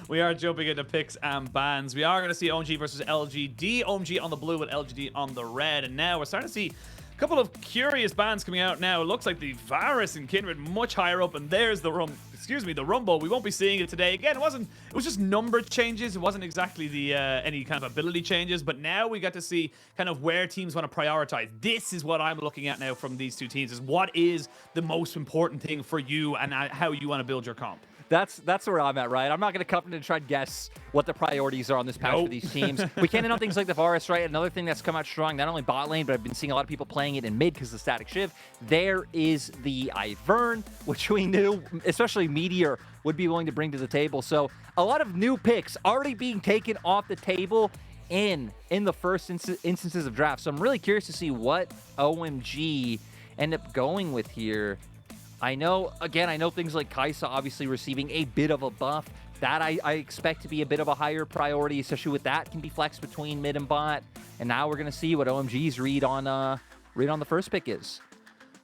We are jumping into picks and bans. We are going to see OMG versus LGD. OMG on the blue and LGD on the red. And now we're starting to see a couple of curious bans coming out now. It looks like the Varus and Kindred much higher up, and there's the the Rumble. We won't be seeing it today. Again, it was just number changes. It wasn't exactly the any kind of ability changes, but now we got to see kind of where teams want to prioritize. This is what I'm looking at now from these two teams, is what is the most important thing for you and how you want to build your comp. That's where I'm at, right? I'm not going to come in and try and guess what the priorities are on this patch for these teams. We can't end on things like the Varus, right? Another thing that's come out strong, not only bot lane, but I've been seeing a lot of people playing it in mid because of the static shiv. There is the Ivern, which we knew, especially Meteor, would be willing to bring to the table. So a lot of new picks already being taken off the table in the first instances of draft. So I'm really curious to see what OMG end up going with here. I know things like Kai'Sa obviously receiving a bit of a buff. That I expect to be a bit of a higher priority, especially with that can be flexed between mid and bot. And now we're going to see what OMG's read on the first pick is.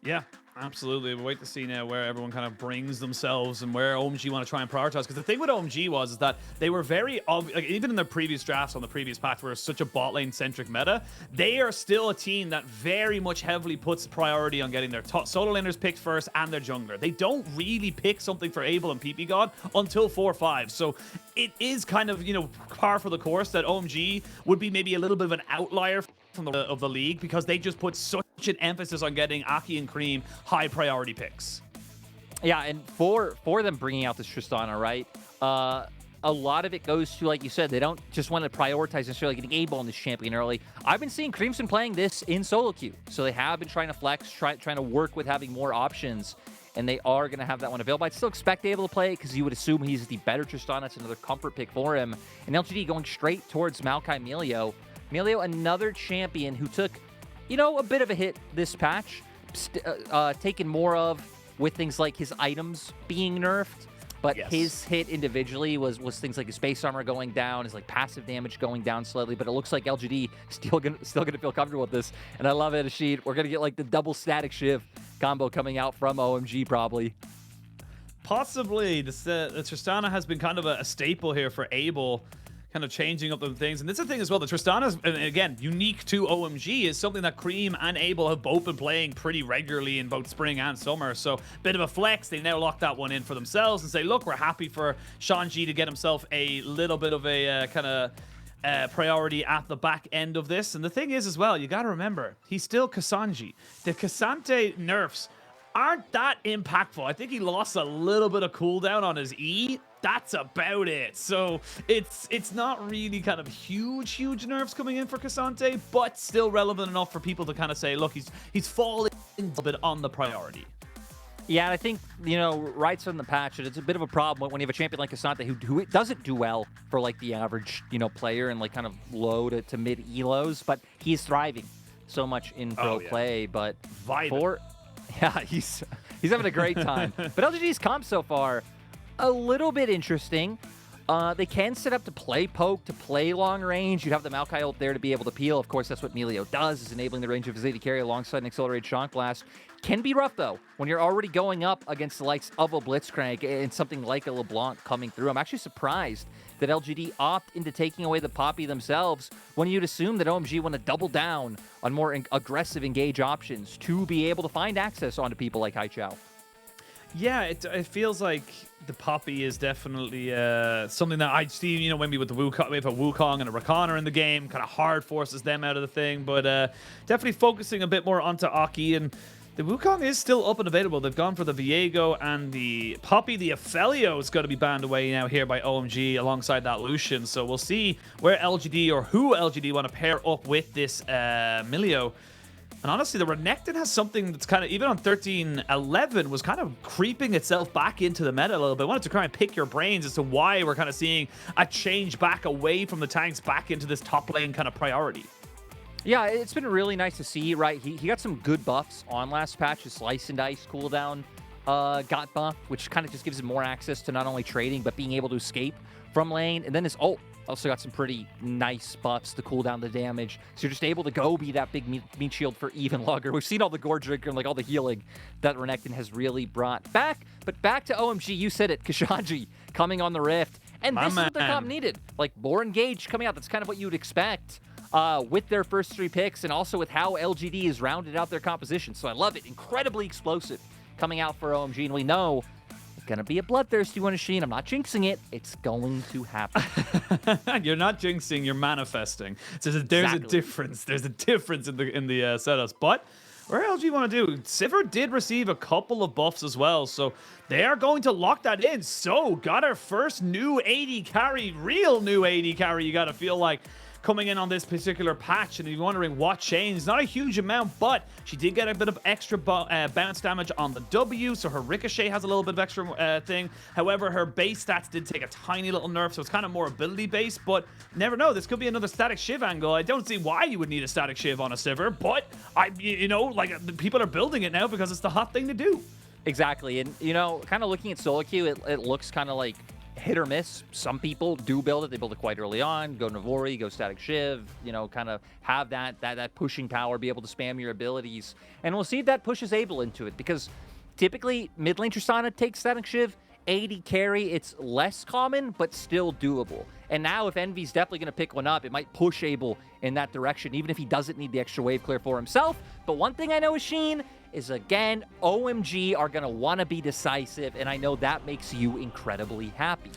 Yeah, absolutely. We'll wait to see now where everyone kind of brings themselves and where OMG want to try and prioritize. Because the thing with OMG is that they were very obvious, like even in their previous drafts on the previous patch where it's such a bot lane centric meta, they are still a team that very much heavily puts priority on getting their solo laners picked first and their jungler. They don't really pick something for Abel and PP God until 4-5. So it is kind of, par for the course that OMG would be maybe a little bit of an outlier of the league because they just put such an emphasis on getting Aki and Cream high priority picks. Yeah, and for them bringing out this Tristana, right? A lot of it goes to, like you said, they don't just want to prioritize necessarily getting Abel in this champion early. I've been seeing Cream's been playing this in solo queue, so they have been trying to flex, trying to work with having more options, and they are going to have that one available. I'd still expect Abel to play it because you would assume he's the better Tristana. It's another comfort pick for him. And LGD going straight towards Maokai Melio. Melio, another champion who took, a bit of a hit this patch, taken more of with things like his items being nerfed, but his hit individually was things like his space armor going down, his like passive damage going down slightly, but it looks like LGD still gonna feel comfortable with this, and I love it, Ashid. We're gonna get like the double static shiv combo coming out from OMG probably. Possibly. The Tristana has been kind of a staple here for Abel, kind of changing up the things. And this is the thing as well, the Tristana's, again, unique to OMG, is something that Cream and Abel have both been playing pretty regularly in both spring and summer. So, bit of a flex. They now lock that one in for themselves and say, look, we're happy for Shanji to get himself a little bit of a kind of priority at the back end of this. And the thing is as well, you got to remember, he's still Kasanji. The Kasante nerfs aren't that impactful. I think he lost a little bit of cooldown on his E. That's about it. So it's not really kind of huge nerfs coming in for Kasante, but still relevant enough for people to kind of say, look, he's falling a little bit on the priority. Yeah, and I think, right on the patch, it's a bit of a problem when you have a champion like Kasante who doesn't do well for like the average, player and like kind of low to mid elos, but he's thriving so much in pro play. But he's having a great time. But LGD's comp so far, a little bit interesting. They can set up to play poke, to play long range. You have the Maokai ult there to be able to peel. Of course, that's what Melio does, is enabling the range of his AD carry alongside an accelerated Shock Blast. Can be rough, though, when you're already going up against the likes of a Blitzcrank and something like a LeBlanc coming through. I'm actually surprised that LGD opt into taking away the Poppy themselves when you'd assume that OMG want to double down on more aggressive engage options to be able to find access onto people like Haichao. Yeah, it feels like the Poppy is definitely something that I'd see, maybe with the Wukong, we have a Wukong and a Rakana in the game, kind of hard forces them out of the thing, but definitely focusing a bit more onto Aki, and the Wukong is still up and available. They've gone for the Viego and the Poppy. The Ophelio is going to be banned away now here by OMG alongside that Lucian, so we'll see where LGD or who LGD want to pair up with this Melio. And honestly, the Renekton has something that's kind of, even on 13-11, was kind of creeping itself back into the meta a little bit. I wanted to try and pick your brains as to why we're kind of seeing a change back away from the tanks back into this top lane kind of priority. Yeah, it's been really nice to see, right? He got some good buffs on last patch. His Slice and Dice cooldown got buffed, which kind of just gives him more access to not only trading, but being able to escape from lane. And then his ult also got some pretty nice buffs to cool down the damage. So you're just able to go be that big meat shield for even longer. We've seen all the Gore Drinker and like all the healing that Renekton has really brought back. But back to OMG, you said it, Kashanji coming on the Rift. And My this is what their comp man. needed. Like, more engaged coming out. That's kind of what you would expect with their first 3 picks, and also with how LGD has rounded out their composition. So I love it. Incredibly explosive coming out for OMG. And we know it's going to be a bloodthirsty one, Sheen. I'm not jinxing it. It's going to happen. You're not jinxing, you're manifesting. So there's Exactly. a difference. There's a difference in the setups. But what LG want to do? Sivir did receive a couple of buffs as well, so they are going to lock that in. So got our first new AD carry, real new AD carry, you got to feel like, coming in on this particular patch. And if you're wondering what changed, not a huge amount, but she did get a bit of extra bounce damage on the W, so her ricochet has a little bit of extra thing. However, her base stats did take a tiny little nerf, so it's kind of more ability based, but never know, this could be another static shiv angle. I don't see why you would need a static shiv on a Sivir, but you know, like, people are building it now because it's the hot thing to do. Exactly. And, you know, kind of looking at solo queue, it looks kind of like hit or miss. Some people do build it. They build it quite early on. Go Navori, go Static Shiv, you know, kind of have that pushing power, be able to spam your abilities. And we'll see if that pushes Abel into it, because typically mid lane Tristana takes Static Shiv, AD carry, it's less common, but still doable. And now if Envy's definitely going to pick one up, it might push Abel in that direction, even if he doesn't need the extra wave clear for himself. But one thing I know is Sheen is, again, OMG are going to want to be decisive, and I know that makes you incredibly happy.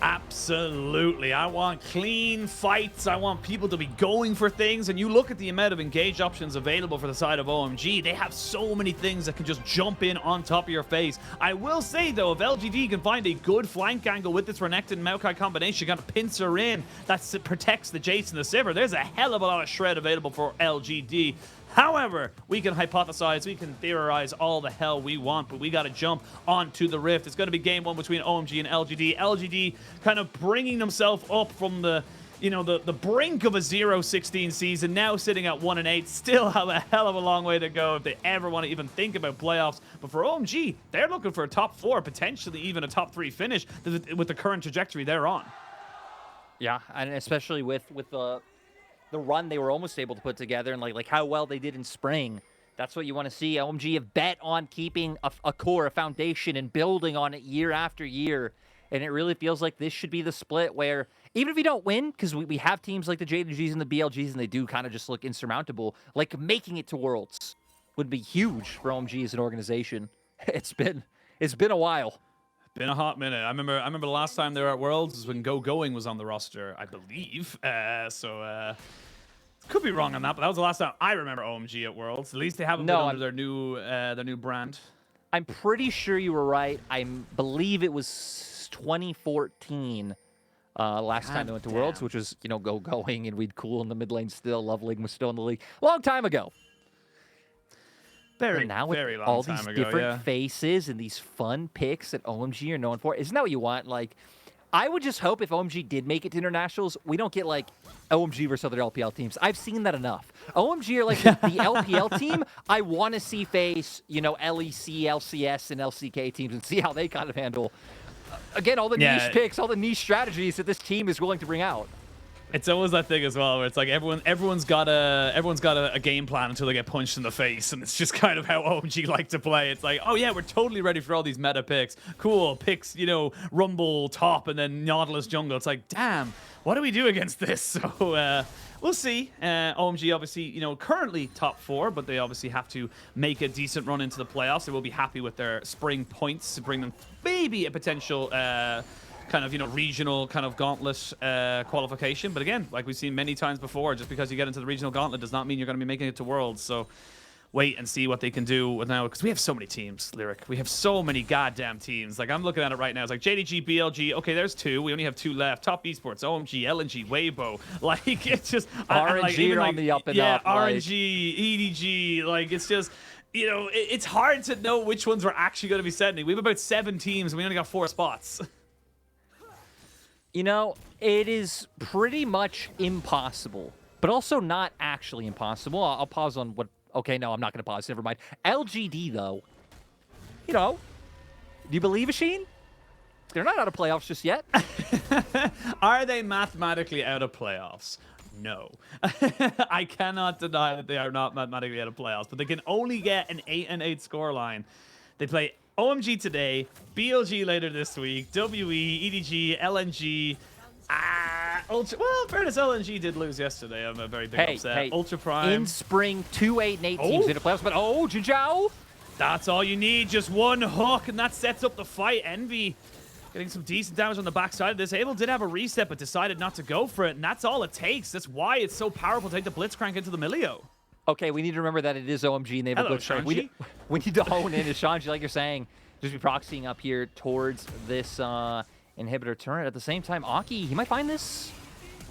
Absolutely. I want clean fights. I want people to be going for things. And you look at the amount of engage options available for the side of OMG. They have so many things that can just jump in on top of your face. I will say, though, if LGD can find a good flank angle with this Renekton Maokai combination, kind of pincer in, that protects the Jace and the Sivir, there's a hell of a lot of shred available for LGD. However, we can hypothesize, we can theorize all the hell we want, but we got to jump onto the Rift. It's going to be game one between OMG and LGD. LGD kind of bringing themselves up from the, you know, the brink of a 0-16 season, now sitting at 1-8, still have a hell of a long way to go if they ever want to even think about playoffs. But for OMG, they're looking for a top 4, potentially even a top 3 finish with the current trajectory they're on. Yeah, and especially with the run they were almost able to put together, and like how well they did in spring. That's what you want to see. OMG have bet on keeping a core, a foundation, and building on it year after year. And it really feels like this should be the split where, even if you don't win, because we have teams like the JDGs and the BLGs, and they do kind of just look insurmountable, like making it to Worlds would be huge for OMG as an organization. It's been a while. Been a hot minute. I remember the last time they were at Worlds was when Going was on the roster, I believe. Could be wrong on that, but that was the last time I remember OMG at Worlds. At least they haven't been under their new brand. I'm pretty sure you were right. I believe it was 2014 last time they went to Worlds, which was, you know, Going, and we'd cool in the mid lane still. Love League was still in the league. Long time ago. Very, now with very long all time these ago, different faces and these fun picks that OMG are known for, isn't that what you want? Like, I would just hope if OMG did make it to internationals, we don't get like OMG versus other LPL teams. I've seen that enough. OMG are like the LPL team I want to see face, you know, LEC, LCS, and LCK teams and see how they kind of handle, again, all the niche picks, all the niche strategies that this team is willing to bring out. It's always that thing as well, where it's like everyone's got a game plan until they get punched in the face, and it's just kind of how OMG like to play. It's like, oh yeah, we're totally ready for all these meta picks. Cool picks, you know, Rumble top and then Nautilus jungle. It's like, damn, what do we do against this? So we'll see. OMG obviously, you know, currently top 4, but they obviously have to make a decent run into the playoffs. They will be happy with their spring points to bring them maybe a potential kind of, you know, regional kind of gauntlet qualification. But again, like we've seen many times before, just because you get into the regional gauntlet does not mean you're going to be making it to Worlds. So wait and see what they can do with now, because we have so many teams, Lyric. We have so many goddamn teams. Like, I'm looking at it right now. It's like JDG, BLG. Okay, there's 2. We only have 2 left. Top Esports, OMG, LNG, Weibo. Like, it's just RNG on the up and up. Yeah, RNG, EDG. Like, it's just, you know, it's hard to know which ones we're actually going to be sending. We have about 7 teams, and we only got 4 spots. You know, it is pretty much impossible, but also not actually impossible. I'll pause on what... Okay, no, I'm not going to pause. Never mind. LGD, though. You know, do you believe, Sheen? They're not out of playoffs just yet. Are they mathematically out of playoffs? No. I cannot deny that they are not mathematically out of playoffs, but they can only get an 8-8 scoreline. They play OMG today, BLG later this week, WE, EDG, LNG, Ultra. Well, in fairness, LNG did lose yesterday. I'm a very big upset. Ultra Prime. In spring, 2, 8, and 8 teams in the playoffs, but Jinzhao. That's all you need. Just one hook, and that sets up the fight. Envy getting some decent damage on the backside of this. Abel did have a reset, but decided not to go for it, and that's all it takes. That's why it's so powerful to take the Blitzcrank into the Milio. Okay, we need to remember that it is OMG and they have a Blitzcrank. We need to hone in, as Shanji, like you're saying, just be proxying up here towards this inhibitor turret. At the same time, Aki, he might find this.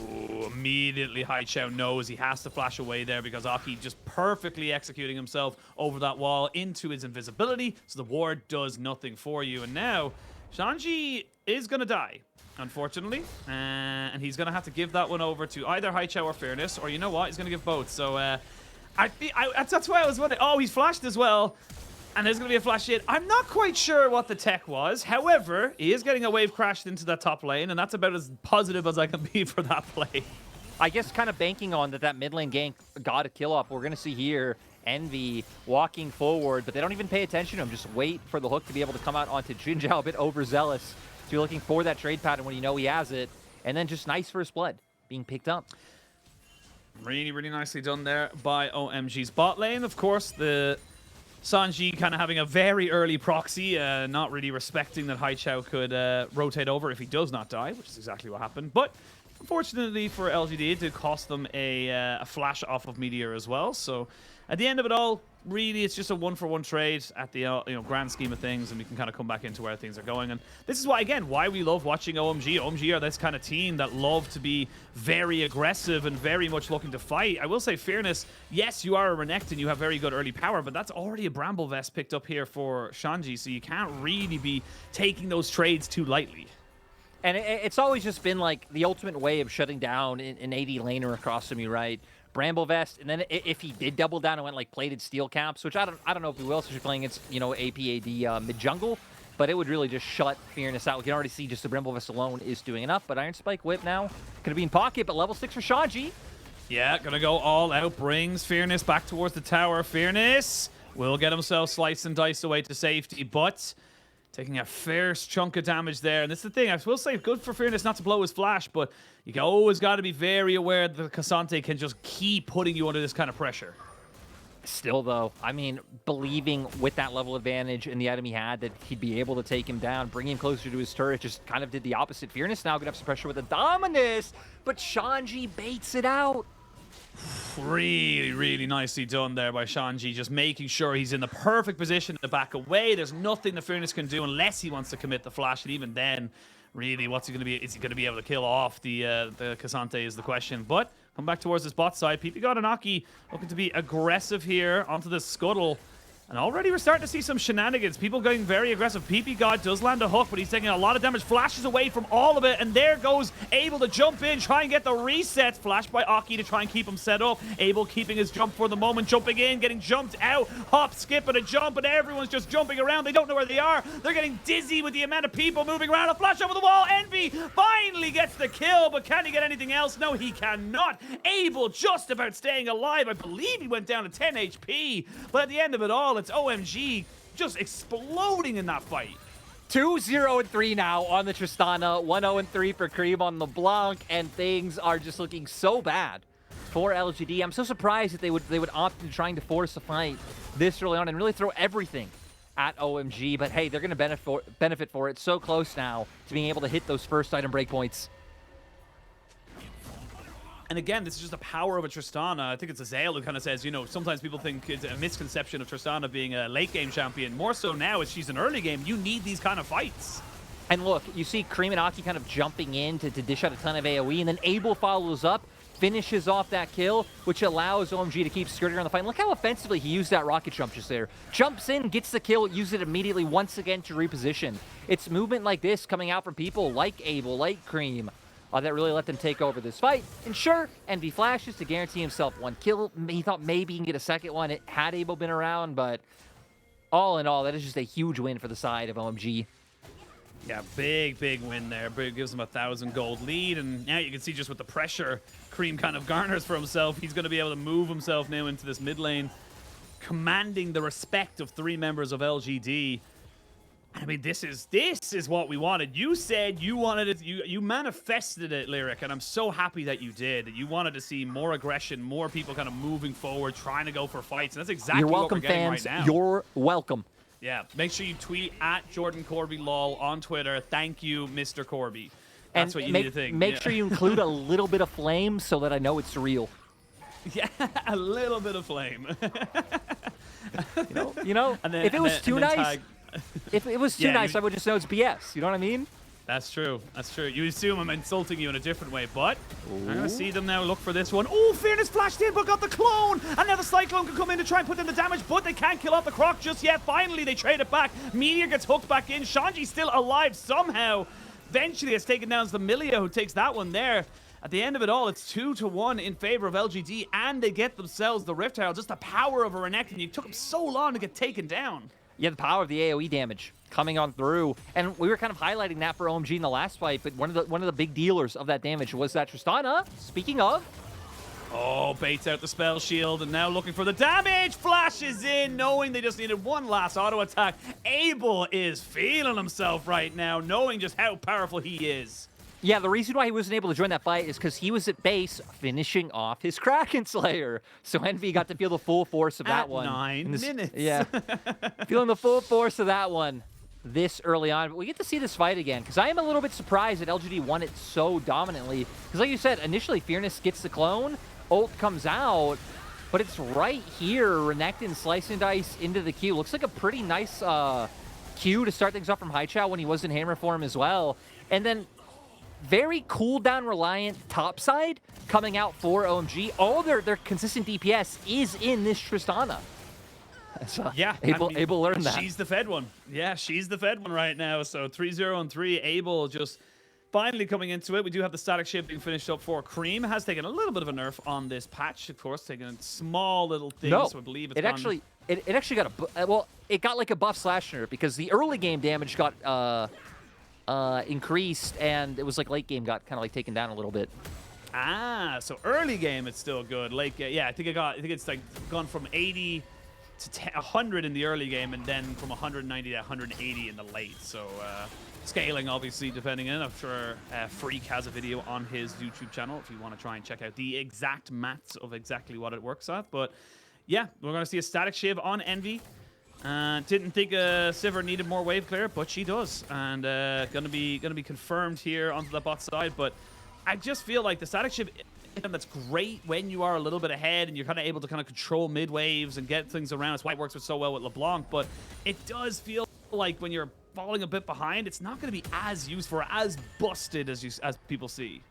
Ooh, immediately Haichao knows he has to flash away there because Aki just perfectly executing himself over that wall into his invisibility, so the ward does nothing for you. And now, Shanji is going to die, unfortunately, and he's going to have to give that one over to either Haichao or Fairness, or you know what, he's going to give both. So that's why I was wondering. Oh, he's flashed as well. And there's going to be a flash hit. I'm not quite sure what the tech was. However, he is getting a wave crashed into that top lane, and that's about as positive as I can be for that play. I guess kind of banking on that mid lane gank got a kill off. We're going to see here Envy walking forward, but they don't even pay attention to him. Just wait for the hook to be able to come out onto Jinzhao, a bit overzealous. So you're looking for that trade pattern when you know he has it. And then just nice first blood being picked up. Really, really nicely done there by OMG's bot lane. Of course, the Sanji kind of having a very early proxy, not really respecting that Haichao could rotate over if he does not die, which is exactly what happened. But unfortunately for LGD, it did cost them a flash off of Meteor as well. So at the end of it all, really, it's just a one-for-one trade at the grand scheme of things, and we can kind of come back into where things are going. And this is why, again, why we love watching OMG. OMG are this kind of team that love to be very aggressive and very much looking to fight. I will say, Fairness, yes, you are a Renekton, you have very good early power, but that's already a Bramble Vest picked up here for Shanji, so you can't really be taking those trades too lightly. And it's always just been like the ultimate way of shutting down an AD laner across from you, right? Bramble Vest, and then if he did double down and went like plated steel caps, which I don't know if he will, since you're playing against APAD mid jungle, but it would really just shut Fairness out. We can already see just the Bramble Vest alone is doing enough. But Iron Spike Whip now gonna be in pocket, but level 6 for Shanji. Yeah, gonna go all out, brings Fairness back towards the tower. Fairness will get himself sliced and diced away to safety, but taking a fair chunk of damage there. And this is the thing, I will say, good for Fairness not to blow his flash, but you always got to be very aware that Cassante can just keep putting you under this kind of pressure. Still, though, I mean, believing with that level advantage and the item he had that he'd be able to take him down, bring him closer to his turret, just kind of did the opposite. Fairness now going to have some pressure with the Dominus, but Shanji baits it out. Really, really nicely done there by Shanji, just making sure he's in the perfect position to back away. There's nothing the Fairness can do unless he wants to commit the flash, and even then, really, what's he going to be? Is he going to be able to kill off the Cassante is the question. But come back towards his bot side. PP God and Aki looking to be aggressive here onto the scuttle. And already we're starting to see some shenanigans. People getting very aggressive. PP God does land a hook, but he's taking a lot of damage. Flashes away from all of it. And there goes Abel to jump in, try and get the reset. Flash by Aki to try and keep him set up. Abel keeping his jump for the moment. Jumping in, getting jumped out. Hop, skip, and a jump. And everyone's just jumping around. They don't know where they are. They're getting dizzy with the amount of people moving around. A flash over the wall. Envy finally gets the kill, but can he get anything else? No, he cannot. Abel just about staying alive. I believe he went down to 10 HP. But at the end of it all, it's OMG just exploding in that fight. 2-0-3 now on the Tristana, 1-0-3 for Cream on the Blanc, and things are just looking so bad for LGD. I'm so surprised that they would opt into trying to force a fight this early on and really throw everything at OMG, but hey, they're going to benefit for it. So close now to being able to hit those first item breakpoints. And again, this is just the power of a Tristana. I think it's Azael who kind of says, sometimes people think it's a misconception of Tristana being a late game champion. More so now as she's an early game, you need these kind of fights. And look, you see Cream and Aki kind of jumping in to dish out a ton of AoE, and then Abel follows up, finishes off that kill, which allows OMG to keep skirting around the fight. And look how offensively he used that rocket jump just there. Jumps in, gets the kill, uses it immediately once again to reposition. It's movement like this coming out from people like Abel, like Cream, that really let them take over this fight. And sure, Envy flashes to guarantee himself one kill. He thought maybe he can get a second one. It had Abel been around, but all in all, that is just a huge win for the side of OMG. Yeah, big win there. Gives him a 1,000 gold lead, and now you can see just with the pressure Cream kind of garners for himself, he's going to be able to move himself now into this mid lane, commanding the respect of 3 members of LGD. I mean, this is what we wanted. You said you wanted it. You manifested it, Lyric, and I'm so happy that you did. You wanted to see more aggression, more people kind of moving forward, trying to go for fights, and that's exactly You're what welcome, we're getting fans. right now. You're welcome. Yeah, make sure you tweet at Jordan Corby lol on Twitter. Thank you, Mr. Corby. That's what you need to think. Make sure you include a little bit of flame so that I know it's real. Yeah, a little bit of flame. You know, if it was too nice, if it was too nice, I would just know it's BS. You know what I mean? That's true. That's true. You assume I'm insulting you in a different way, but I'm going to see them now look for this one. Oh, Fearness flashed in, but got the clone. And now the Cyclone can come in to try and put in the damage, but they can't kill off the Croc just yet. Finally, they trade it back. Meteor gets hooked back in. Shanji's still alive somehow. Eventually, it's taken down Zamilia, who takes that one there. At the end of it all, it's 2-1 in favor of LGD, and they get themselves the Rift Herald. Just the power of a Renekton. You took them so long to get taken down. Yeah, the power of the AoE damage coming on through, and we were kind of highlighting that for OMG in the last fight. But one of the big dealers of that damage was that Tristana. Speaking of, oh, baits out the spell shield, and now looking for the damage. Flashes in, knowing they just needed one last auto attack. Abel is feeling himself right now, knowing just how powerful he is. yeah, the reason why he wasn't able to join that fight is because he was at base finishing off his Kraken Slayer. So Envy got to feel the full force of that one. 9 minutes. Yeah, feeling the full force of that one this early on. But we get to see this fight again, because I am a little bit surprised that LGD won it so dominantly. Because like you said, initially Fearness gets the clone, ult comes out, but it's right here, Renekton slicing dice into the Q. Looks like a pretty nice Q to start things off from Haichao when he was in hammer form as well. And then very cooldown reliant topside coming out for OMG. All their consistent DPS is in this Tristana. So Yeah, Abel learned that. She's the fed one. Yeah, she's the fed one right now. So 3-0-3. Abel just finally coming into it. We do have the static shift being finished up for Cream. Has taken a little bit of a nerf on this patch, of course, taking a small little thing. No, so I believe it's it actually got a well, it got like a buff slash nerf because the early game damage got increased, and it was like late game got kind of like taken down a little bit. Ah, so early game it's still good. Late game, yeah, I think it's like gone from 80 to 100 in the early game, and then from 190 to 180 in the late. So scaling, obviously, depending on. I'm sure Freak has a video on his YouTube channel if you want to try and check out the exact maths of exactly what it works at. But yeah, we're going to see a static shiv on Envy. Didn't think Sivir needed more wave clear, but she does, and gonna be confirmed here onto the bot side. But I just feel like the static shiv, that's great when you are a little bit ahead and you're kind of able to kind of control mid waves and get things around. That's why it works so well with LeBlanc. But it does feel like when you're falling a bit behind, it's not going to be as useful or as busted as people see.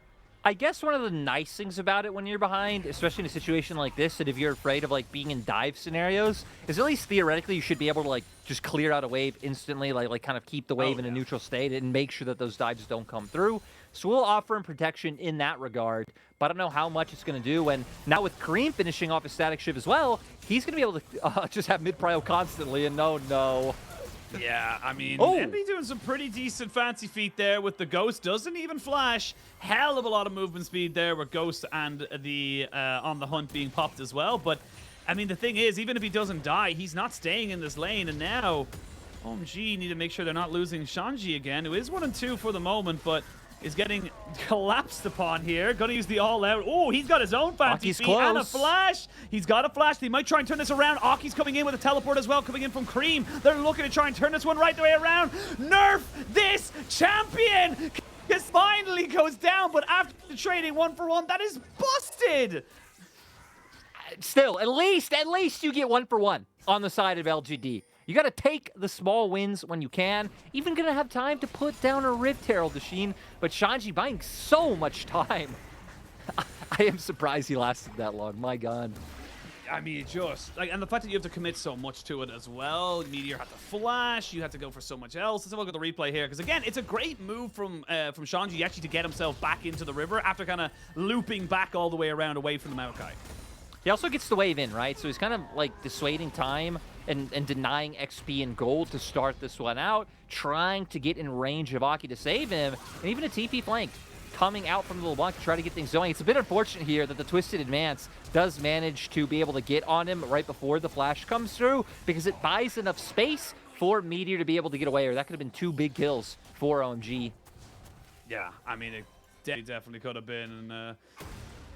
I guess one of the nice things about it when you're behind, especially in a situation like this, that if you're afraid of like being in dive scenarios, is at least theoretically you should be able to like just clear out a wave instantly, like kind of keep the wave in a neutral state and make sure that those dives don't come through. So we'll offer him protection in that regard, but I don't know how much it's going to do. And now with Kareem finishing off his static shiv as well, he's going to be able to just have mid-prio constantly, and no. Yeah, I mean, Envy doing some pretty decent fancy feet there with the Ghost. Doesn't even flash. Hell of a lot of movement speed there with Ghost and the On the Hunt being popped as well. But, I mean, the thing is, even if he doesn't die, he's not staying in this lane. And now, OMG need to make sure they're not losing Shanji again, who is 1-2 for the moment, but is getting collapsed upon here. Gonna use the all-out. Oh, he's got his own fancy feet and a flash. He's got a flash. They might try and turn this around. Aki's coming in with a teleport as well, coming in from Cream. They're looking to try and turn this one right the way around. Nerf this champion! This finally goes down, but after trading 1-for-1, that is busted! Still, at least you get 1-for-1 on the side of LGD. You got to take the small wins when you can. Even going to have time to put down a Rift Herald machine, but Shanji buying so much time. I am surprised he lasted that long. My God. I mean, just like, and the fact that you have to commit so much to it as well. Meteor had to flash. You had to go for so much else. Let's have a look at the replay here, because again, it's a great move from Shanji actually to get himself back into the river after kind of looping back all the way around away from the Maokai. He also gets the wave in, right? So he's kind of like dissuading time and denying XP and gold to start this one out, trying to get in range of Aki to save him, and even a TP flank coming out from the LeBlanc to try to get things going. It's a bit unfortunate here that the Twisted Advance does manage to be able to get on him right before the flash comes through, because it buys enough space for Meteor to be able to get away, or that could have been 2 big kills for OMG. Yeah, I mean, it definitely could have been. And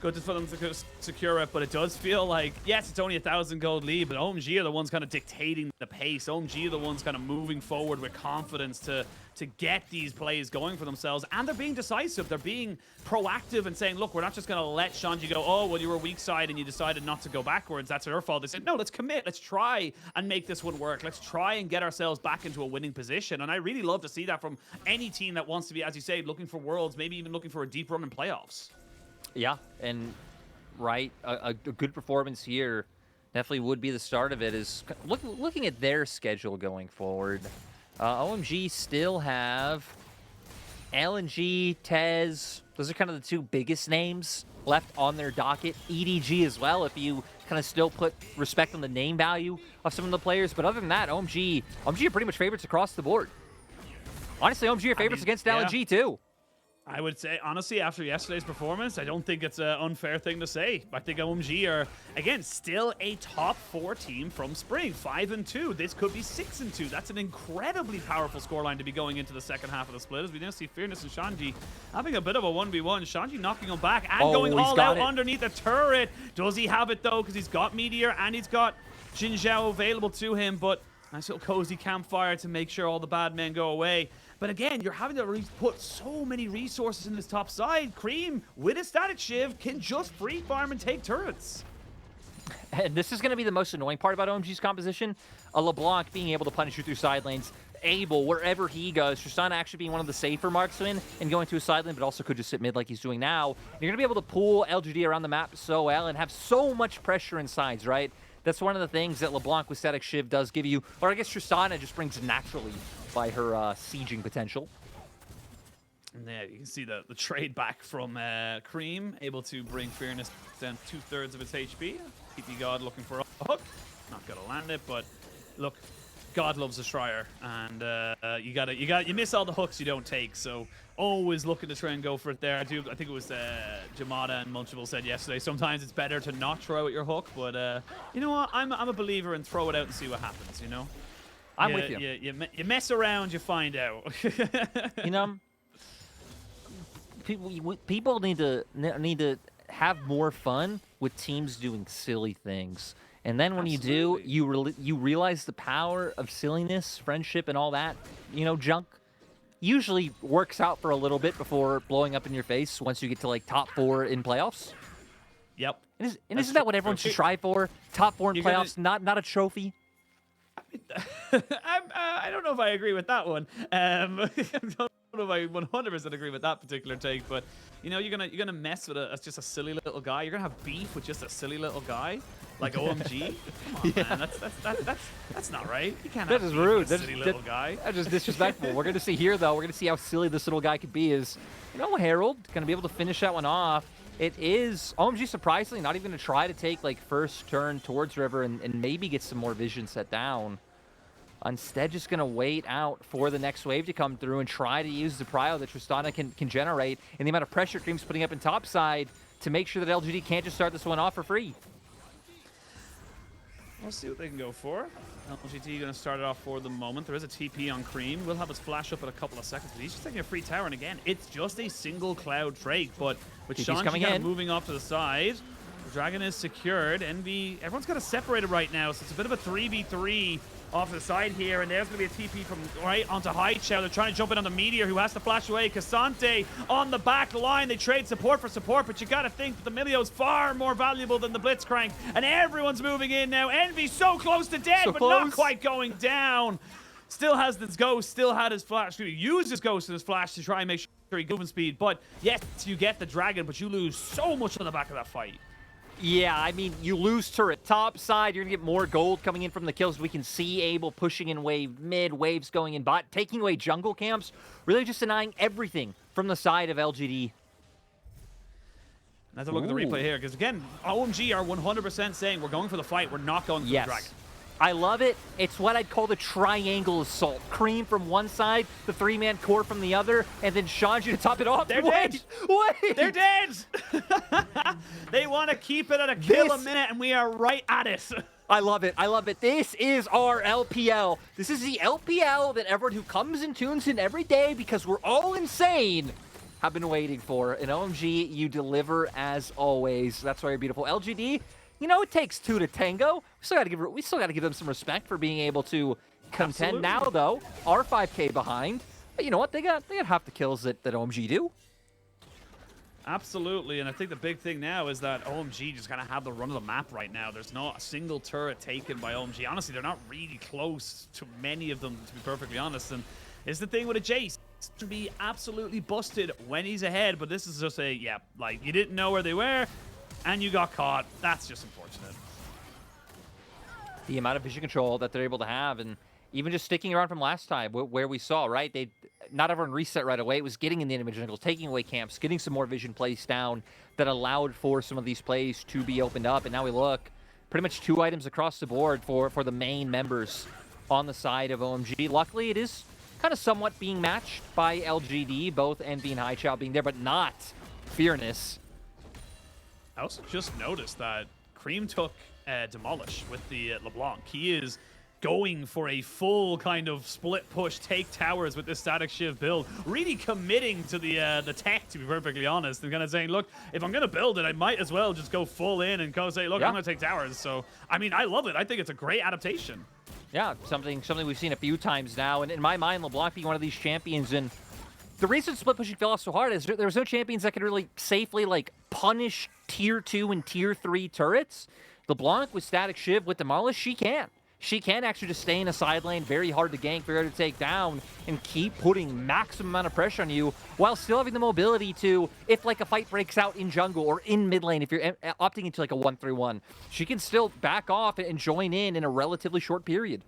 good for them to secure it, but it does feel like, yes, it's only a 1,000 gold lead, but OMG are the ones kind of dictating the pace. OMG are the ones kind of moving forward with confidence to get these plays going for themselves, and they're being decisive. They're being proactive and saying, look, we're not just going to let Shanji go, oh, well, you were weak side and you decided not to go backwards. That's your fault. They said, no, let's commit. Let's try and make this one work. Let's try and get ourselves back into a winning position. And I really love to see that from any team that wants to be, as you say, looking for worlds, maybe even looking for a deep run in playoffs. Yeah, and a good performance here definitely would be the start of it. Is looking at their schedule going forward. OMG still have LNG, Tez. Those are kind of the 2 biggest names left on their docket. EDG as well, if you kind of still put respect on the name value of some of the players. But other than that, OMG are pretty much favorites across the board. Honestly, OMG are favorites against LNG too. I would say, honestly, after yesterday's performance, I don't think it's an unfair thing to say. I think OMG are, again, still a top 4 team from Spring. 5-2. This could be 6-2. That's an incredibly powerful scoreline to be going into the second half of the split, as we now see Fearness and Shanji having a bit of a 1v1. Shanji knocking him back and going all out underneath the turret. Does he have it, though? Because he's got Meteor and he's got Jin Zhao available to him, but nice little cozy campfire to make sure all the bad men go away. But again, you're having to put so many resources in this top side. Cream, with a static shiv, can just free farm and take turrets. And this is going to be the most annoying part about OMG's composition. A LeBlanc being able to punish you through side lanes. Abel, wherever he goes. Tristana actually being one of the safer marksmen and going to a side lane, but also could just sit mid like he's doing now. And you're going to be able to pull LGD around the map so well and have so much pressure in sides, right? That's one of the things that LeBlanc with static shiv does give you. Or I guess Tristana just brings naturally by her sieging potential. And there you can see the trade back from Cream, able to bring Fearness down 2/3 of its HP. PP God looking for a hook. Not gonna land it, but look, God loves a Schreier, and you miss all the hooks you don't take. So always looking to try and go for it there. I think it was Jamada and Munchable said yesterday. Sometimes it's better to not throw out your hook, but you know what? I'm a believer in throw it out and see what happens. You know. I'm with you. You mess around, you find out. You know, people need to have more fun with teams doing silly things, and then when you do, you realize the power of silliness, friendship, and all that. You know, junk usually works out for a little bit before blowing up in your face once you get to like top 4 in playoffs. Yep. And isn't that what everyone should strive for? Top 4 in playoffs, not a trophy. I don't know if I agree with that one. I don't know if I 100% agree with that particular take, but you know, you're gonna mess with just a silly little guy. You're gonna have beef with just a silly little guy like OMG. Come on, man, that's not right. You can't. That have is beef rude. with a silly little guy. That's just disrespectful. We're gonna see here, though. We're gonna see how silly this little guy could be. Is, you know, Harold gonna be able to finish that one off. It is OMG surprisingly not even gonna try to take like first turn towards River and maybe get some more vision set down. Instead, just going to wait out for the next wave to come through and try to use the prio that Tristana can generate and the amount of pressure Cream's putting up in top side to make sure that LGD can't just start this one off for free. We'll see what they can go for. LGD going to start it off for the moment. There is a TP on Cream. We'll have his flash up in a couple of seconds, but he's just taking a free tower. And again, it's just a single cloud Drake, but with Shanji kind of moving off to the side, the Dragon is secured. Envy, everyone's got to separate it right now, so it's a bit of a 3v3 off to the side here, and there's going to be a TP from right onto Haichao. They're trying to jump in on the Meteor, who has to flash away. Cassante on the back line. They trade support for support, but you got to think that the Milio's far more valuable than the Blitzcrank, and everyone's moving in now. Envy so close to dead, but not quite going down. Still has this ghost, still had his flash. He used his ghost and his flash to try and make sure he moving speed, but yes, you get the Dragon, but you lose so much on the back of that fight. Yeah, I mean, you lose turret top side. You're going to get more gold coming in from the kills. We can see Abel pushing in wave mid, waves going in bot, taking away jungle camps, really just denying everything from the side of LGD. Let's look at the replay here, because again, OMG are 100% saying we're going for the fight. We're not going for the Dragon. I love it. It's what I'd call the triangle assault. Cream from one side, the 3-man core from the other, and then Shanji to top it off. They're dead. Wait. They're dead. They want to keep it at a kill a minute, and we are right at it. I love it. I love it. This is our LPL. This is the LPL that everyone who comes and tunes in every day because we're all insane have been waiting for. And OMG, you deliver as always. That's why you're beautiful. LGD, you know, it takes two to tango. We still got to give them some respect for being able to contend. Absolutely. Now, though, our 5K behind. But you know what? They got half the kills that OMG do. Absolutely, and I think the big thing now is that OMG just kind of have the run of the map right now. There's not a single turret taken by OMG. Honestly, they're not really close to many of them, to be perfectly honest. And it's the thing with a Jace to be absolutely busted when he's ahead, but this is just a, yeah, like, you didn't know where they were, and you got caught. That's just unfortunate. The amount of vision control that they're able to have, and even just sticking around from last time, where we saw, right, not everyone reset right away. It was getting in the enemy jungles, taking away camps, getting some more vision placed down that allowed for some of these plays to be opened up. And now we look, pretty much 2 items across the board for the main members on the side of OMG. Luckily, it is kind of somewhat being matched by LGD, both Envy and Haichao being there, but not Fearness. I also just noticed that Cream took Demolish with the LeBlanc. He is going for a full kind of split push, take towers with this Static Shiv build, really committing to the tech, to be perfectly honest, and kind of saying, look, if I'm going to build it, I might as well just go full in and go say, look, I'm going to take towers. So, I mean, I love it. I think it's a great adaptation. Yeah, something we've seen a few times now, and in my mind, LeBlanc being one of these champions, and the reason split pushing fell off so hard is there was no champions that could really safely, like, punish tier 2 and tier 3 turrets. LeBlanc with Static Shiv, with Demolish, she can. She can actually just stay in a side lane, very hard to gank, very hard to take down, and keep putting maximum amount of pressure on you while still having the mobility to, if like a fight breaks out in jungle or in mid lane, if you're opting into like a 1-3-1, she can still back off and join in a relatively short period.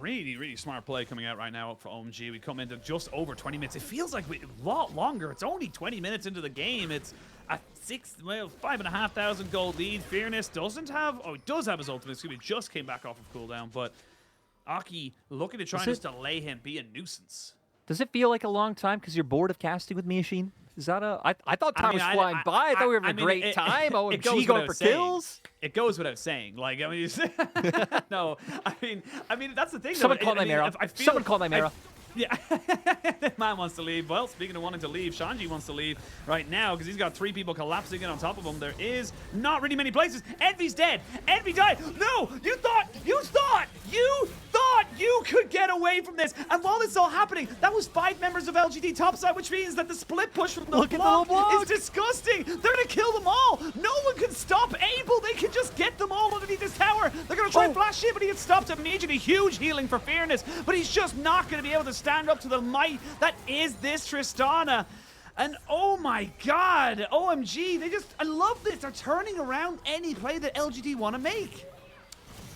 Really, really smart play coming out right now for OMG. We come into just over 20 minutes. It feels like a lot longer. It's only 20 minutes into the game. It's a 5,500 gold lead. Fearness doesn't have, he does have his ultimate. Excuse me, just came back off of cooldown, but Aki looking to try and just delay him, be a nuisance. Does it feel like a long time because you're bored of casting with me, Ashin? Is that I thought time was flying by. I thought we were having a great time. OMG going for kills. It goes without saying. Like, I mean, no, I mean, that's the thing. Someone call Nymera. Someone call Nymera. Yeah, man wants to leave. Well, speaking of wanting to leave, Shanji wants to leave right now because he's got 3 people collapsing in on top of him. There is not really many places. Envy's dead. Envy died. No, you thought you could get away from this. And while this is all happening, that was 5 members of LGD topside, which means that the split push from the block is disgusting. They're going to kill them all. No one can stop Abel. They can just get them all underneath this tower. They're going to try and flash it, but he gets stopped immediately. Huge healing for Fearness, but he's just not going to be able to stand up to the might that is this Tristana. And oh my god, OMG, I love this. They're turning around any play that LGD want to make.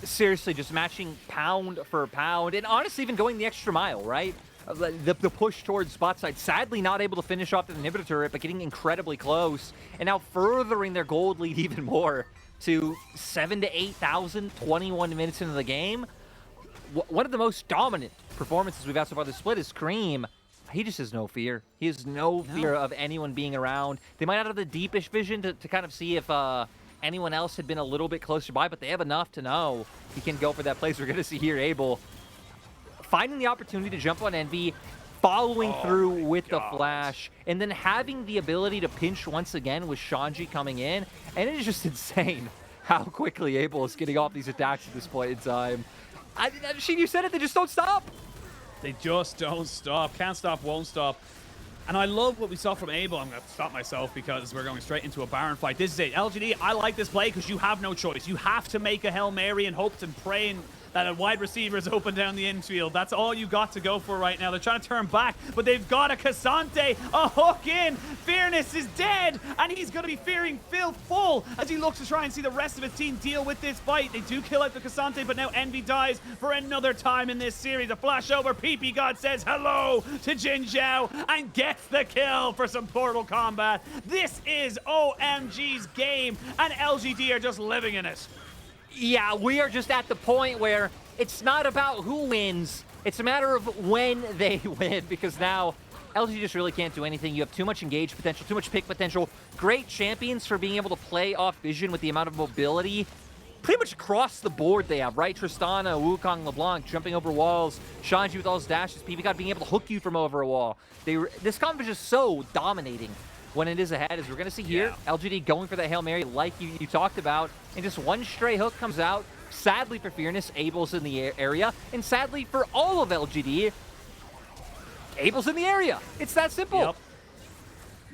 Seriously, just matching pound for pound, and honestly even going the extra mile, right? The push towards spot side, sadly not able to finish off the inhibitor turret, but getting incredibly close, and now furthering their gold lead even more to 7,000 to 8,000, 21 minutes into the game. One of the most dominant performances we've had so far this split is Cream. He just has no fear. He has no fear of anyone being around. They might not have the deepest vision to kind of see if anyone else had been a little bit closer by, but they have enough to know he can go for that place. We're going to see here Abel finding the opportunity to jump on Envy, following through with the flash, and then having the ability to pinch once again with Shanji coming in. And it is just insane how quickly Abel is getting off these attacks at this point in time. Sheen, you said it, they just don't stop. They just don't stop. Can't stop, won't stop. And I love what we saw from Abel. I'm going to stop myself because we're going straight into a Baron fight. This is it. LGD, I like this play because you have no choice. You have to make a Hail Mary and hope and pray that a wide receiver is open down the infield. That's all you got to go for right now. They're trying to turn back, but they've got a Cassante, a hook in. Fearness is dead, and he's going to be fearing Phil full as he looks to try and see the rest of his team deal with this fight. They do kill out the Cassante, but now Envy dies for another time in this series. A flash over, PP God says hello to Jin Zhao and gets the kill for some Portal combat. This is OMG's game, and LGD are just living in it. Yeah, we are just at the point where it's not about who wins. It's a matter of when they win, because now LGD just really can't do anything. You have too much engage potential, too much pick potential. Great champions for being able to play off vision with the amount of mobility pretty much across the board they have, right? Tristana, Wukong, LeBlanc jumping over walls, Shanji with all his dashes, PBGod being able to hook you from over a wall. This comp is just so dominating when it is ahead, as we're going to see here. LGD going for that Hail Mary like you talked about, and just one stray hook comes out. Sadly for Fearness, Abel's in the area, and sadly for all of LGD, Abel's in the area. It's that simple.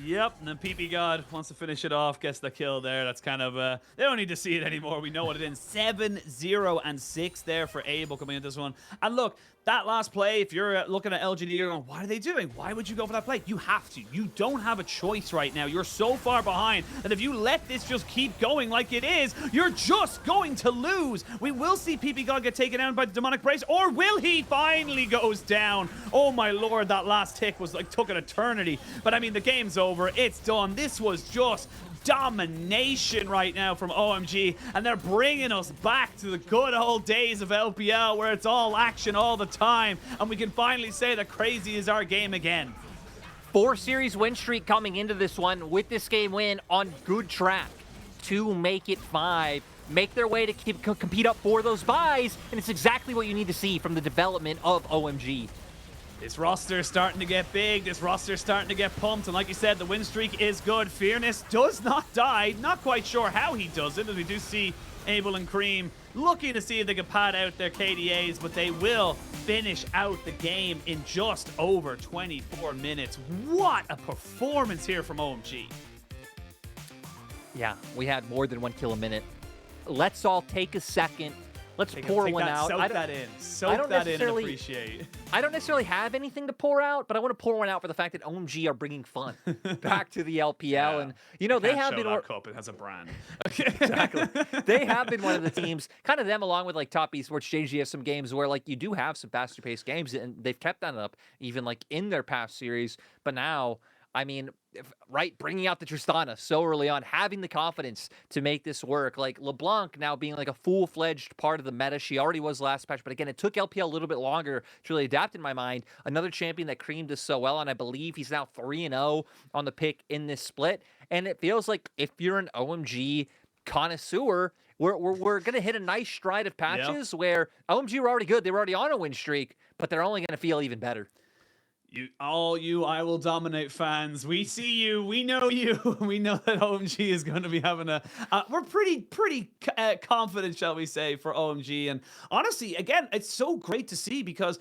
Yep, and then PBGod wants to finish it off, gets the kill there. That's kind of, they don't need to see it anymore. We know what it is. 7-0-6 there for Abel coming into this one. And look, that last play, if you're looking at LGD, you're going, what are they doing? Why would you go for that play? You have to. You don't have a choice right now. You're so far behind that if you let this just keep going like it is, you're just going to lose. We will see PBGod get taken down by the Demonic Brace, or will he? Finally goes down. Oh my lord, that last tick was like, took an eternity. But I mean, the game's over. It's done. This was just domination right now from OMG, and they're bringing us back to the good old days of LPL where it's all action all the time, and we can finally say that crazy is our game again. 4-series win streak coming into this one with this game win on good track to make it 5. Make their way to compete up for those buys, and it's exactly what you need to see from the development of OMG. This roster is starting to get big. This roster is starting to get pumped. And like you said, the win streak is good. Fearness does not die. Not quite sure how he does it, as we do see Abel and Cream looking to see if they can pad out their KDAs, but they will finish out the game in just over 24 minutes. What a performance here from OMG. Yeah, we had more than 1 kill a minute. Let's all take a second. Let's pour one out. Soak that in. Soak that in and appreciate. I don't necessarily have anything to pour out, but I want to pour one out for the fact that OMG are bringing fun back to the LPL. Yeah. And, you know, they have been... cup. It has a brand. Okay. Exactly. They have been one of the teams, kind of them along with, like, Top Esports, JG have some games where, like, you do have some faster-paced games, and they've kept that up, even, like, in their past series. But now... I mean, right, bringing out the Tristana so early on, having the confidence to make this work. Like, LeBlanc now being like a full-fledged part of the meta. She already was last patch, but again, it took LPL a little bit longer to really adapt in my mind. Another champion that Cream does so well, and I believe he's now 3-0 on the pick in this split. And it feels like if you're an OMG connoisseur, we're going to hit a nice stride of patches where OMG were already good. They were already on a win streak, but they're only going to feel even better. All you I Will Dominate fans, we see you, we know you, we know that OMG is going to be having a, we're pretty confident, shall we say, for OMG. And honestly, again, it's so great to see because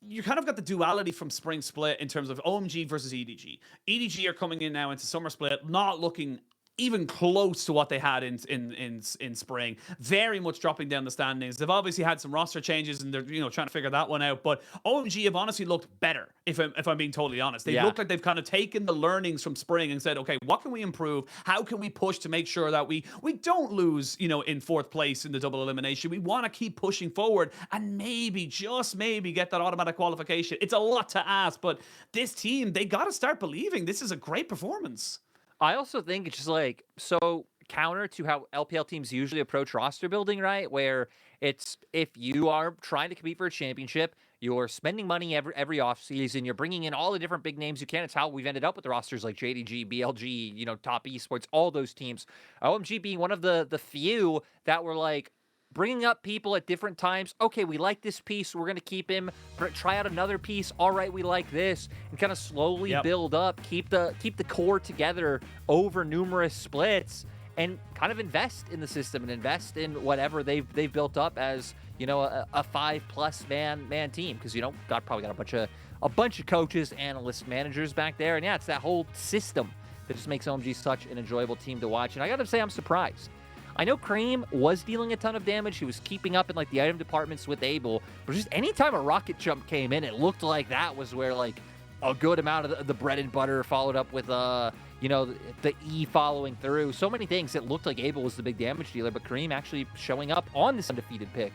you kind of got the duality from Spring Split in terms of OMG versus EDG. EDG are coming in now into Summer Split, not looking even close to what they had in spring. Very much dropping down the standings. They've obviously had some roster changes and they're trying to figure that one out. But OMG have honestly looked better, if I'm being totally honest. They look like they've kind of taken the learnings from spring and said, okay, what can we improve? How can we push to make sure that we don't lose, in 4th place in the double elimination? We want to keep pushing forward and maybe, just maybe, get that automatic qualification. It's a lot to ask, but this team, they got to start believing this is a great performance. I also think it's just like so counter to how LPL teams usually approach roster building, right? Where it's if you are trying to compete for a championship, you're spending money every offseason, you're bringing in all the different big names you can. It's how we've ended up with the rosters like JDG, BLG, Top Esports, all those teams. OMG being one of the few that were like, bringing up people at different times. Okay, we like this piece. We're going to keep him. Try out another piece. All right, we like this. And kind of slowly build up. Keep the core together over numerous splits. And kind of invest in the system and invest in whatever they've built up as, a 5+ man team. Because, probably got a bunch of coaches, analysts, managers back there. And yeah, it's that whole system that just makes OMG such an enjoyable team to watch. And I got to say, I'm surprised. I know Cream was dealing a ton of damage. He was keeping up in, like, the item departments with Abel. But just anytime a rocket jump came in, it looked like that was where, like, a good amount of the bread and butter followed up with, the E following through. So many things. It looked like Abel was the big damage dealer, but Cream actually showing up on this undefeated pick.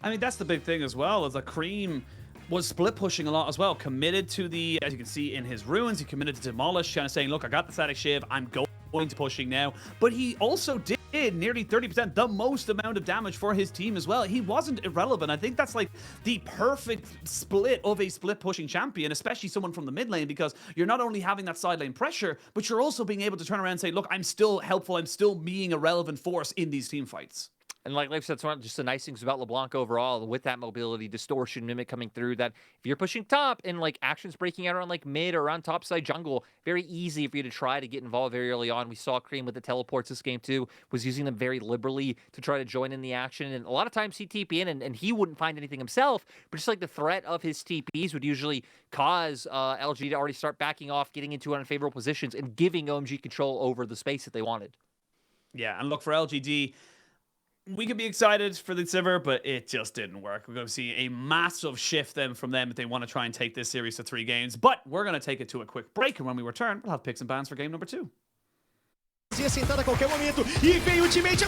I mean, that's the big thing as well, is that Cream was split pushing a lot as well. Committed to the, as you can see in his ruins, he committed to Demolish, kind of saying, look, I got the static shiv, I'm going to pushing now. But he also did did nearly 30%, the most amount of damage for his team as well. He wasn't irrelevant. I think that's like the perfect split of a split pushing champion, especially someone from the mid lane, because you're not only having that side lane pressure, but you're also being able to turn around and say, look, I'm still helpful. I'm still being a relevant force in these team fights. And like I said, it's one of just the nice things about LeBlanc overall, with that mobility, distortion, mimic coming through, that if you're pushing top and like actions breaking out on like mid or on top side jungle, very easy for you to try to get involved very early on. We saw Cream with the teleports this game too, was using them very liberally to try to join in the action. And a lot of times he'd TP in and he wouldn't find anything himself, but just like the threat of his TPs would usually cause LG to already start backing off, getting into unfavorable positions and giving OMG control over the space that they wanted. Yeah, and look, for LGD, we could be excited for the Sivir, but it just didn't work. We're going to see a massive shift then from them if they want to try and take this series to 3 games. But we're going to take it to a quick break, and when we return, we'll have picks and bans for game number 2. Sentada a qualquer momento e vem o ultimate.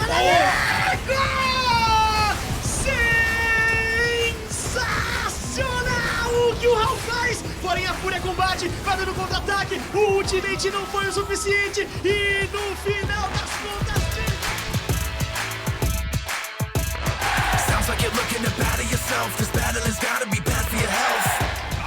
Sensacional o que o Raul faz! Porém a Fúria combate, vai dando contra-ataque. O ultimate não foi o suficiente e no final das contas. Like you're looking to battle yourself. This battle has got to be bad for your health.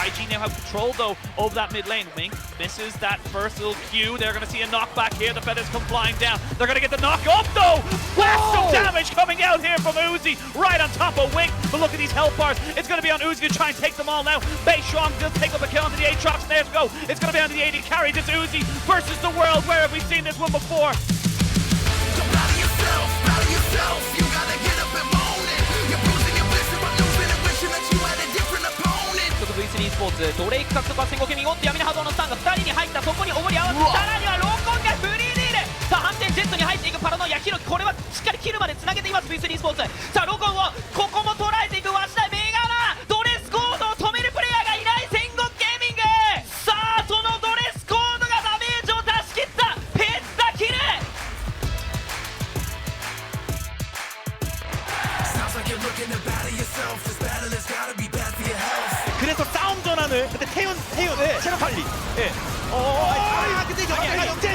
IG now have control though of that mid lane. Mink misses that first little Q. They're going to see a knockback here. The feathers come flying down. They're going to get the knock up though. Blast some damage coming out here from Uzi right on top of Wink. But look at these health bars. It's going to be on Uzi to try and take them all now. Beishuang does take up a kill onto the Aatrox. There to go. It's going to be on the AD carry. This Uzi versus the world. Where have we seen this one before? So battle yourself. Battle yourself. You got to get up and moan it. You're bruising your blister, but losing and wishing that you had a different opponent. V3 スポーツドレイク獲得は戦後見事闇の波動のスタンが2人に入ったそこにおごり合わせさらにはロンコンがフリーディールさあ反転ジェットに入っていくパラノイアヒロキこれはしっかりキルまでつなげています V3 スポーツさあロコンをここも捉えていくワシダメガナドレスコードを止めるプレイヤーがいない戦国ゲーミングさあそのドレスコードがダメージを出し切ったペッタキルSounds like you're looking to battle yourself. This battle has got to be bad for your health. 그래서 싸움 전환을 근데 태연 체력 관리. 예. 근데 이거 아니 역대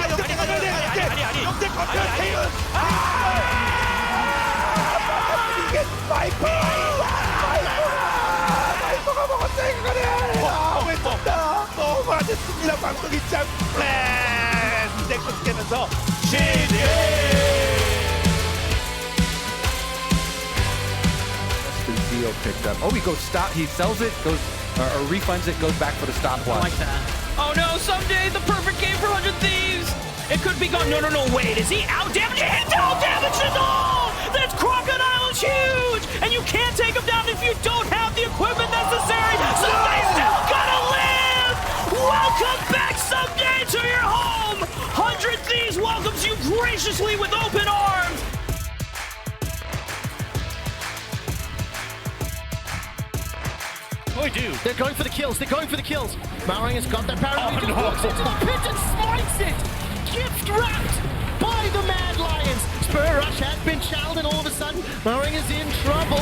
컨트롤 태연. 이게 마이퍼가 먹었다 이거는. 왜 너무 맛있습니다 방송이 참. 네. 이제 끝내면서 GG. Deal picked up. Oh, he goes stop. He sells it, goes or refunds it, goes back for the stopwatch. like that. Oh no, someday the perfect game for 100 Thieves! It could be gone. No, wait, is he out damage? He's out damage is all! This crocodile is huge! And you can't take him down if you don't have the equipment necessary! Somebody's still gonna live! Welcome back someday to your home! 100 Thieves welcomes you graciously with open arms! Boy, dude. They're going for the kills. Mowering has got that power. Oh, He just no. walks into the pit and smites it. Gift wrapped by the Mad Lions. Spur Rush has been challenged and all of a sudden Mowering is in trouble.